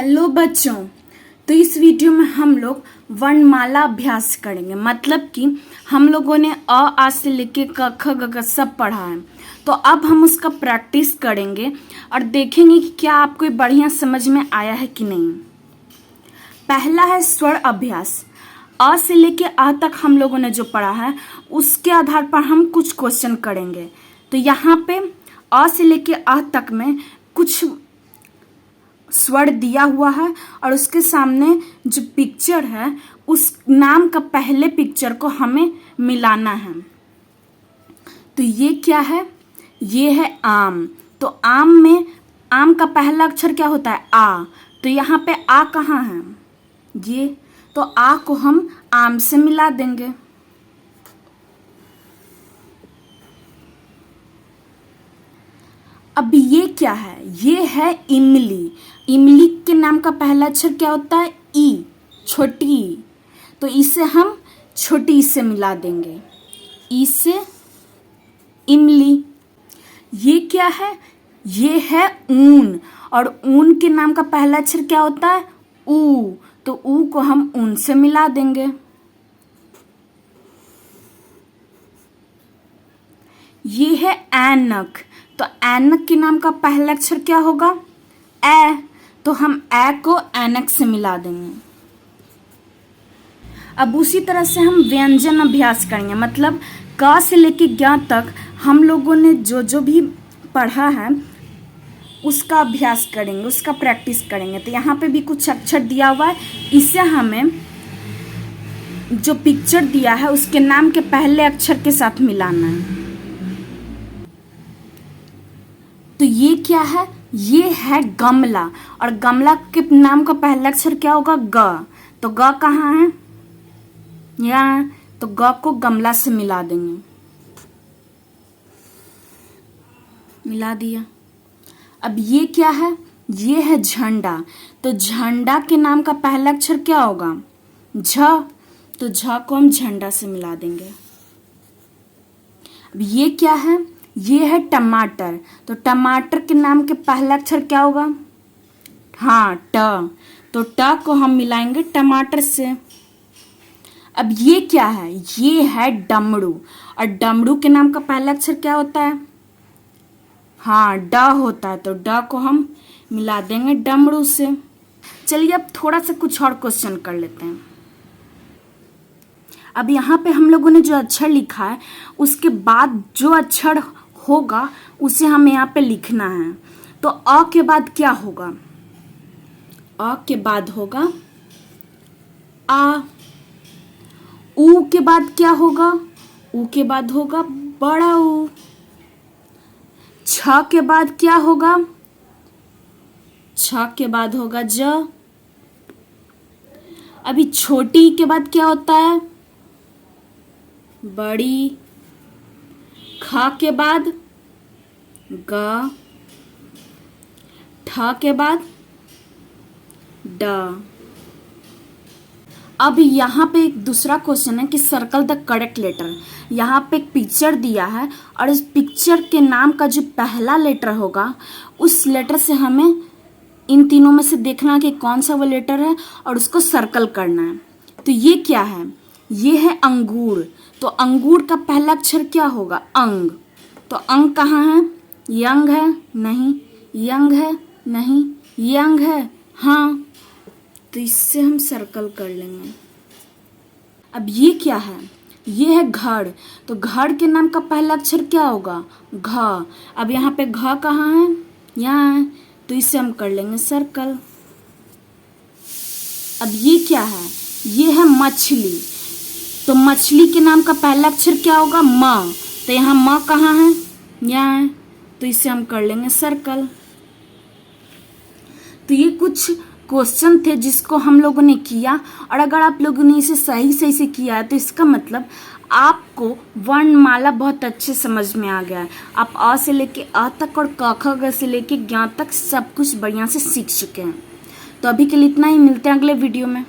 Hello बच्चों। तो इस वीडियो में हम लोग वर्णमाला अभ्यास करेंगे। मतलब कि हम लोगों ने अ आ से लेके क ख ग घ सब पढ़ा है, तो अब हम उसका प्रैक्टिस करेंगे और देखेंगे कि क्या आपको बढ़िया समझ में आया है कि नहीं। पहला है स्वर अभ्यास। अ से लेके आ तक हम लोगों ने जो पढ़ा है उसके आधार पर हम कुछ क्वेश्चन करेंगे। तो यहाँ पे अ से लेके आ तक में कुछ स्वर दिया हुआ है और उसके सामने जो पिक्चर है उस नाम का पहले पिक्चर को हमें मिलाना है। तो ये क्या है? ये है आम। तो आम में आम का पहला अक्षर क्या होता है? आ। तो यहाँ पे आ कहाँ है? ये। तो आ को हम आम से मिला देंगे। अब ये क्या है? ये है इमली। इमली के नाम का पहला अक्षर क्या होता है? ई, छोटी ई। तो इसे हम छोटी ई से मिला देंगे। ई से इमली। ये क्या है? ये है ऊन। और ऊन के नाम का पहला अक्षर क्या होता है? ऊ। तो ऊ को हम ऊन से मिला देंगे। ये है ऐनक। तो ऐनक के नाम का पहला अक्षर क्या होगा? ए। तो हम ए को ऐनक से मिला देंगे। अब उसी तरह से हम व्यंजन अभ्यास करेंगे। मतलब क से लेके ज्ञ तक हम लोगों ने जो जो भी पढ़ा है उसका अभ्यास करेंगे, उसका प्रैक्टिस करेंगे। तो यहाँ पे भी कुछ अक्षर दिया हुआ है, इसे हमें जो पिक्चर दिया है उसके नाम के पहले अक्षर के साथ मिलाना है। तो ये क्या है? ये है गमला। और गमला के नाम का पहला अक्षर क्या होगा? ग। तो ग कहाँ है? यहाँ। तो ग को गमला से मिला देंगे। मिला दिया। अब ये क्या है? ये है झंडा। तो झंडा के नाम का पहला अक्षर क्या होगा? झ। तो झ को हम झंडा से मिला देंगे। अब ये क्या है? ये है टमाटर। तो टमाटर के नाम के पहला अक्षर क्या होगा? हाँ, ट। तो ट को हम मिलाएंगे टमाटर से। अब ये क्या है? ये है डमरू। और डमरू के नाम का पहला अक्षर क्या होता है? हाँ, ड होता है। तो ड को हम मिला देंगे डमरू से। चलिए अब थोड़ा सा कुछ और क्वेश्चन कर लेते हैं। अब यहाँ पे हम लोगों ने जो अक्षर लिखा है उसके बाद जो अक्षर होगा उसे हमें यहाँ पे लिखना है। तो अ के बाद क्या होगा? अ के बाद होगा आ। ऊ के बाद क्या होगा? ऊ के बाद होगा बड़ा ऊ। छ के बाद क्या होगा? छ के बाद होगा ज। अभी छोटी के बाद क्या होता है? बड़ी। ख के बाद ग। ठ के बाद ड। अब यहाँ पे एक दूसरा क्वेश्चन है कि सर्कल द करेक्ट लेटर। यहाँ पे एक पिक्चर दिया है और इस पिक्चर के नाम का जो पहला लेटर होगा उस लेटर से हमें इन तीनों में से देखना कि कौन सा वो लेटर है और उसको सर्कल करना है। तो ये क्या है? ये है अंगूर। तो अंगूर का पहला अक्षर क्या होगा? अंग। तो अंग कहाँ है? यंग है? नहीं। यंग है? नहीं। यंग है? हाँ। तो इससे हम सर्कल कर लेंगे। अब ये क्या है? ये है घर। तो घर के नाम का पहला अक्षर क्या होगा? घ। अब यहाँ पे घ कहाँ है? यहाँ है। तो इसे हम कर लेंगे सर्कल। अब ये क्या है? ये है मछली। तो मछली के नाम का पहला अक्षर क्या होगा? म। तो यहाँ म कहाँ है? यहाँ है। तो इसे हम कर लेंगे सर्कल। तो ये कुछ क्वेश्चन थे जिसको हम लोगों ने किया, और अगर आप लोगों ने इसे सही से किया है तो इसका मतलब आपको वर्णमाला बहुत अच्छे समझ में आ गया है। आप अ से लेके अ तक और क ख ग से लेके ज्ञ तक सब कुछ बढ़िया से सीख चुके हैं। तो अभी के लिए इतना ही। मिलते हैं अगले वीडियो में।